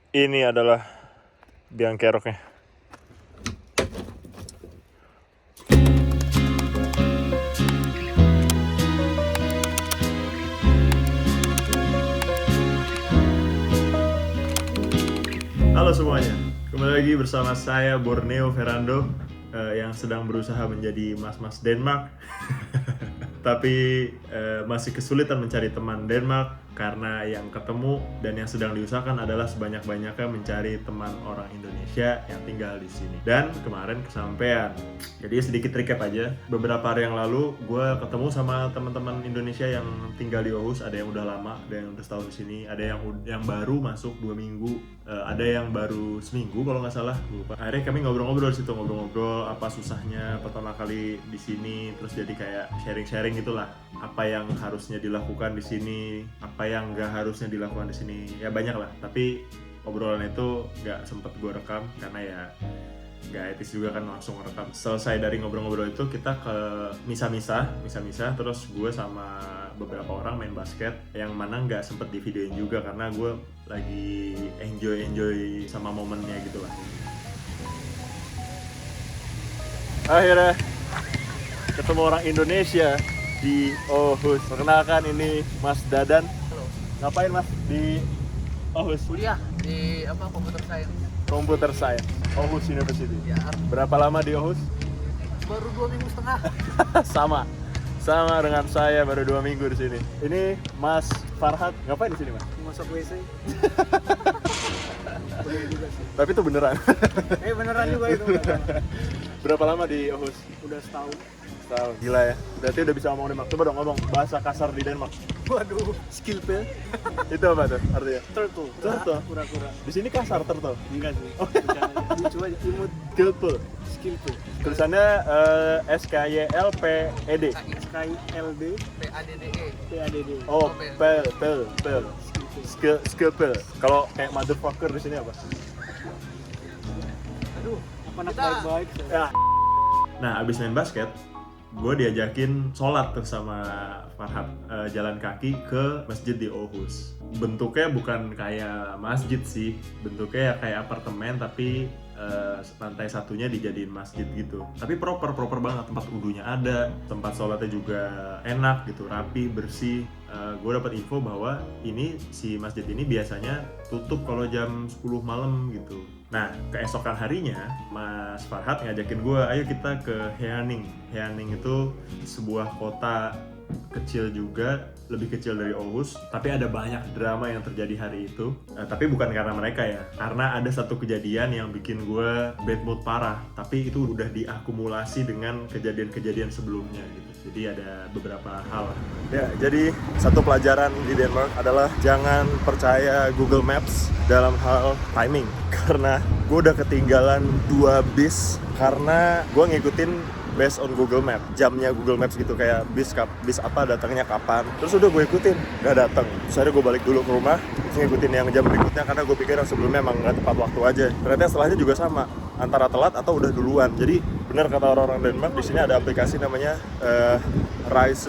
Ini adalah biang keroknya. Halo semuanya, kembali lagi bersama saya Borneo Ferrando yang sedang berusaha menjadi mas-mas Denmark. Tapi masih kesulitan mencari teman Denmark karena yang ketemu dan yang sedang diusahakan adalah sebanyak-banyaknya mencari teman orang Indonesia yang tinggal di sini. Dan kemarin kesampaian. Jadi sedikit recap aja. Beberapa hari yang lalu gue ketemu sama teman-teman Indonesia yang tinggal di Aarhus. Ada yang udah lama, ada yang udah setahun di sini, ada yang baru masuk 2 minggu, ada yang baru seminggu kalau nggak salah. Lupa. Akhirnya kami ngobrol-ngobrol di situ, ngobrol-ngobrol apa susahnya pertama kali di sini, terus jadi kayak sharing-sharing gitulah. Apa yang harusnya dilakukan di sini, apa yang nggak harusnya dilakukan di sini, ya banyak lah. Tapi obrolan itu nggak sempet gue rekam karena ya nggak etis juga kan langsung rekam. Selesai dari ngobrol-ngobrol itu kita ke misah-misah, terus gue sama beberapa orang main basket yang mana nggak sempet di videoin juga karena gue lagi enjoy sama momennya gitu lah. Akhirnya ketemu orang Indonesia di Aarhus. Perkenalkan, ini Mas Dadan. Halo. Ngapain Mas di Aarhus? Kuliah di Computer Science. Computer Science, Aarhus University. Ya, Berapa lama di Aarhus? baru 2 minggu setengah. Sama dengan saya, baru 2 minggu di sini. Ini Mas Farhat, ngapain di sini Mas? Masuk WC. Kuliah juga sih. Tapi itu beneran. Beneran juga itu. Berapa lama di Aarhus? Udah setahun. Setahun. Gila ya. Berarti udah bisa ngomong Denmark. Coba dong ngomong bahasa kasar di Denmark. Waduh, skill pill. Itu apa tuh artinya? Turtle. Turtle. Kura-kura. Di sini kasar turtle. Enggak sih. Oh. Lucu aja, imut. Skillful. Skill pill. Tulisannya SKYLPED. SKILD PADDE. PADD. Oh, pel. Skillful. Kalau kayak motherfucker di sini apa? Aduh, apa anak Kita- baik-baik. Ya. Nah, abis main basket, gue diajakin sholat tuh sama Farhat, jalan kaki ke masjid di Aarhus. Bentuknya bukan kayak masjid sih, bentuknya ya kayak apartemen tapi lantai satunya dijadiin masjid gitu. Tapi proper banget, tempat wudunya ada, tempat sholatnya juga enak gitu, rapi, bersih. Gue dapat info bahwa si masjid ini biasanya tutup kalau jam 10 malam gitu. Nah, keesokan harinya Mas Farhat ngajakin gue, ayo kita ke Heaning. Heaning itu sebuah kota kecil juga, lebih kecil dari Aarhus, tapi ada banyak drama yang terjadi hari itu. Tapi bukan karena mereka ya, karena ada satu kejadian yang bikin gue bad mood parah, tapi itu udah diakumulasi dengan kejadian-kejadian sebelumnya gitu. Jadi ada beberapa hal. Ya, jadi satu pelajaran di Denmark adalah jangan percaya Google Maps dalam hal timing. Karena gue udah ketinggalan 2 bis karena gue ngikutin based on Google Map, jamnya Google Maps gitu, kayak bis apa datangnya kapan. Terus udah gue ikutin, gak datang. Terus akhirnya gue balik dulu ke rumah, terus ngikutin yang jam berikutnya karena gue pikir yang sebelumnya emang gak tepat waktu aja. Ternyata setelahnya juga sama, antara telat atau udah duluan. Jadi benar kata orang-orang Denmark, di sini ada aplikasi namanya Rise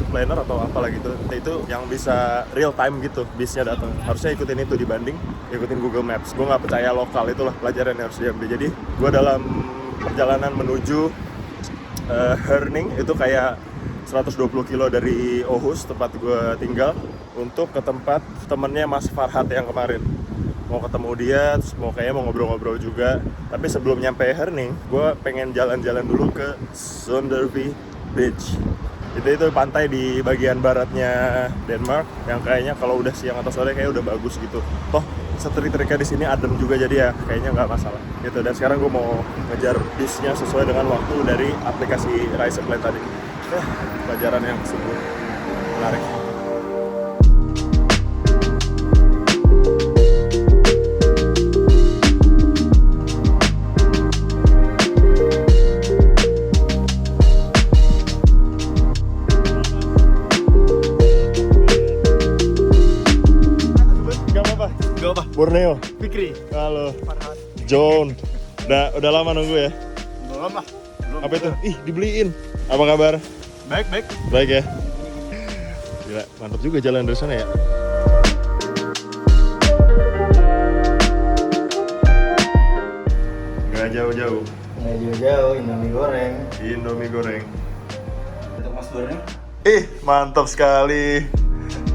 Planner atau apalah gitu. Itu yang bisa real time gitu, bisnya datang. Harusnya ikutin itu dibanding ikutin Google Maps. Gue nggak percaya lokal, itulah pelajaran yang harus diambil. Jadi gue dalam perjalanan menuju Herning itu kayak 120 kilo dari Aarhus tempat gue tinggal, untuk ke tempat temennya Mas Farhat yang kemarin. Mau ketemu dia, terus mau ngobrol-ngobrol juga. Tapi sebelum nyampe Herning, gue pengen jalan-jalan dulu ke Sonderby Beach. Itu pantai di bagian baratnya Denmark yang kayaknya kalau udah siang atau sore kayak udah bagus gitu. Toh setrika di sini adem juga, jadi ya kayaknya nggak masalah gitu. Dan sekarang gue mau ngejar bisnya sesuai dengan waktu dari aplikasi Rise Plan tadi. Pelajaran yang sungguh menarik. Borneo, Fikri. halo, Farhat. John. Udah lama nunggu ya? Belum lah. Apa itu? Ih, dibeliin. Apa kabar? Baik. Baik ya. Gila, mantap juga jalan dari sana ya. Nggak jauh-jauh, Indomie goreng. Indomie goreng. Untuk Mas goreng. Ih, mantap sekali.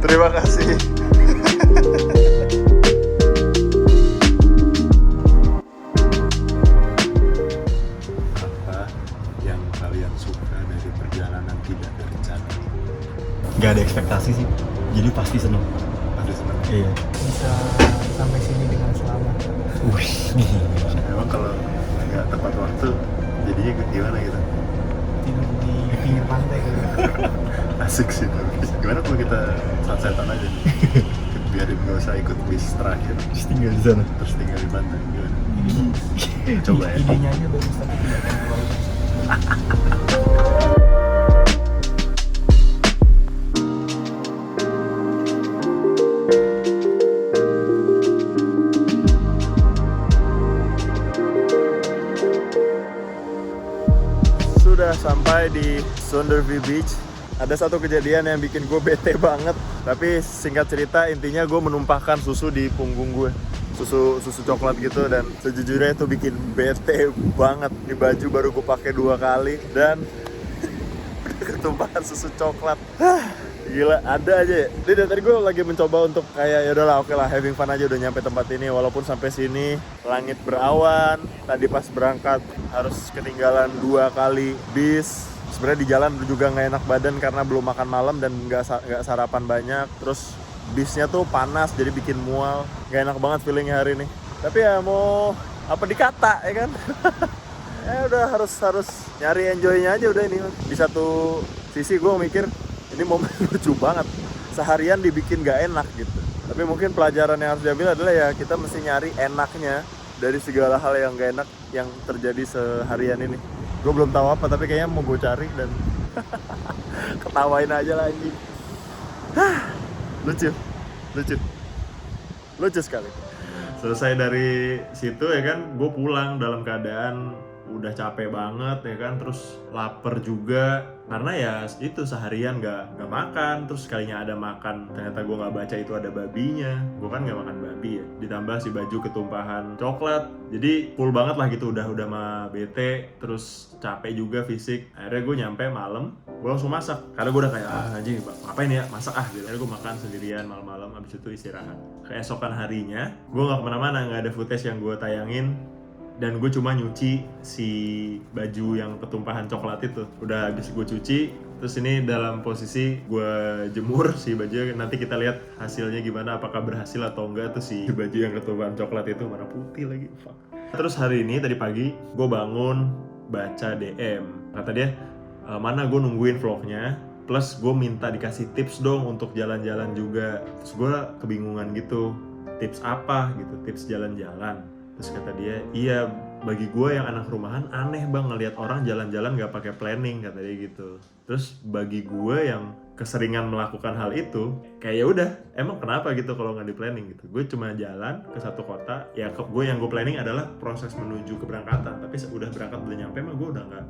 Terima kasih. Apa yang kalian suka dari perjalanan tidak terencana? Nggak ada ekspektasi sih, jadi pasti seneng. Pasti senang. Iya. Bisa sampai sini dengan selamat. Wih. Emang kalau nggak tepat waktu, jadinya gimana gitu? Tidur di pinggir pantai gitu. Asik sih tapi. Gimana kalau kita sunsetan aja? Biarin gak usah ikut bis terakhir, Terus tinggal di sana. terus tinggal di pantai. Gimana? Coba ya. Idenya aja bagus tapi tidak akan keluar. Sudah sampai di Sunderby Beach. Ada satu kejadian yang bikin gue bete banget. Tapi singkat cerita, intinya gue menumpahkan susu di punggung gue. Susu coklat gitu, dan sejujurnya itu bikin bete banget. Di baju baru gue pakai 2 kali dan ketumpahan susu coklat. Gila, ada aja ya. Jadi dari tadi gue lagi mencoba untuk kayak ya udahlah, oke lah, having fun aja, udah nyampe tempat ini. Walaupun sampai sini langit berawan. Tadi pas berangkat harus ketinggalan 2 kali bis. Sebenarnya di jalan juga nggak enak badan karena belum makan malam dan nggak sarapan banyak. Terus bisnya tuh panas jadi bikin mual. Nggak enak banget feelingnya hari ini. Tapi ya mau apa dikata ya kan? Ya udah harus nyari enjoy-nya aja udah ini. Di satu sisi gue mikir ini momen lucu banget. Seharian dibikin gak enak gitu. Tapi mungkin pelajaran yang harus diambil adalah ya kita mesti nyari enaknya dari segala hal yang gak enak yang terjadi seharian ini. Gue belum tahu apa tapi kayaknya mau gue cari dan ketawain aja lagi. Lucu sekali. Selesai dari situ ya kan, gue pulang dalam keadaan udah capek banget ya kan, terus lapar juga karena ya itu seharian nggak makan, terus sekalinya ada makan ternyata gue nggak baca itu ada babinya. Gue kan nggak makan babi ya, ditambah si baju ketumpahan coklat, jadi full banget lah gitu, udah mah bete, terus capek juga fisik. Akhirnya gue nyampe malam, gue langsung masak karena gue udah kayak anjing ngapain ya masak gitu. Akhirnya gue makan sendirian malam-malam, abis itu istirahat. Keesokan harinya gue nggak kemana-mana, nggak ada footage yang gue tayangin. Dan gue cuma nyuci si baju yang ketumpahan coklat itu. Udah habis gue cuci, terus ini dalam posisi gue jemur si baju. Nanti kita lihat hasilnya gimana, apakah berhasil atau enggak tuh si baju yang ketumpahan coklat itu. Mana putih lagi, fuck. Terus hari ini tadi pagi gue bangun baca DM. Kata dia, mana gue nungguin vlognya, plus gue minta dikasih tips dong untuk jalan-jalan juga. Terus gue kebingungan gitu, tips apa gitu, tips jalan-jalan. Terus kata dia, iya bagi gue yang anak rumahan aneh bang ngelihat orang jalan-jalan gak pakai planning, kata dia gitu. Terus bagi gue yang keseringan melakukan hal itu, kayak ya udah, emang kenapa gitu kalau nggak di planning gitu. Gue cuma jalan ke satu kota, ya yang gue planning adalah proses menuju keberangkatan. Tapi udah berangkat, udah nyampe mah gue udah nggak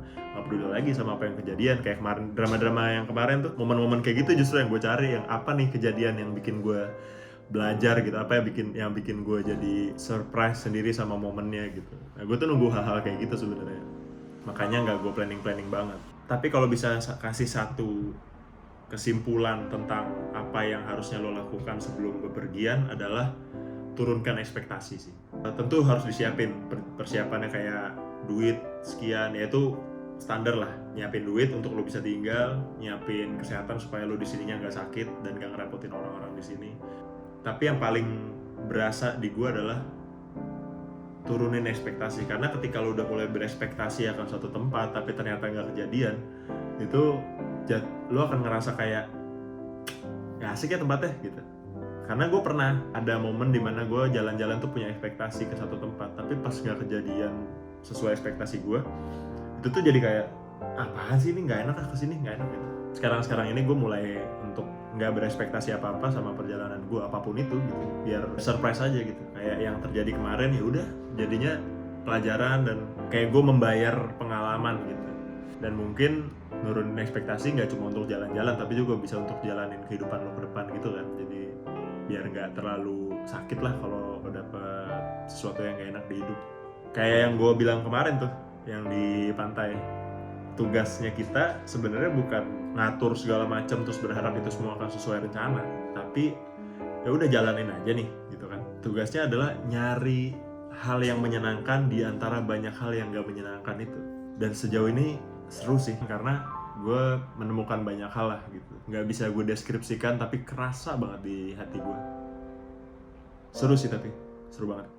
peduli lagi sama apa yang kejadian. Kayak kemarin, drama-drama yang kemarin tuh, momen-momen kayak gitu justru yang gue cari, yang apa nih kejadian yang bikin gue belajar gitu, apa yang bikin gue jadi surprise sendiri sama momennya gitu. Nah, gue tuh nunggu hal-hal kayak gitu sebenarnya, makanya nggak gue planning banget. Tapi kalau bisa kasih satu kesimpulan tentang apa yang harusnya lo lakukan sebelum bepergian adalah turunkan ekspektasi sih. Tentu harus disiapin persiapannya kayak duit sekian, yaitu standar lah, nyiapin duit untuk lo bisa tinggal, nyiapin kesehatan supaya lo di sininya nggak sakit dan nggak ngerepotin orang-orang di sini. Tapi yang paling berasa di gue adalah turunin ekspektasi, karena ketika lo udah mulai berekspektasi akan suatu tempat tapi ternyata nggak kejadian, itu lo akan ngerasa kayak nggak asik ya tempatnya gitu. Karena gue pernah ada momen dimana gue jalan-jalan tuh punya ekspektasi ke satu tempat, tapi pas nggak kejadian sesuai ekspektasi gue, itu tuh jadi kayak apaan sih ini, nggak enak ah kesini, nggak enak gitu. Sekarang ini gue mulai untuk nggak berekspektasi apa-apa sama perjalanan gue apapun itu gitu, biar surprise aja gitu. Kayak yang terjadi kemarin ya udah jadinya pelajaran dan kayak gue membayar pengalaman gitu. Dan mungkin nurunin ekspektasi nggak cuma untuk jalan-jalan, tapi juga bisa untuk jalanin kehidupan lo ke depan gitu kan. Jadi biar nggak terlalu sakit lah kalau dapet sesuatu yang nggak enak di hidup. Kayak yang gue bilang kemarin tuh, yang di pantai. Tugasnya kita sebenarnya bukan ngatur segala macam terus berharap itu semua akan sesuai rencana, tapi ya udah jalanin aja nih gitu kan. Tugasnya adalah nyari hal yang menyenangkan di antara banyak hal yang gak menyenangkan itu. Dan sejauh ini seru sih karena gue menemukan banyak hal lah gitu. Gak bisa gue deskripsikan tapi kerasa banget di hati gue. Seru sih, tapi seru banget.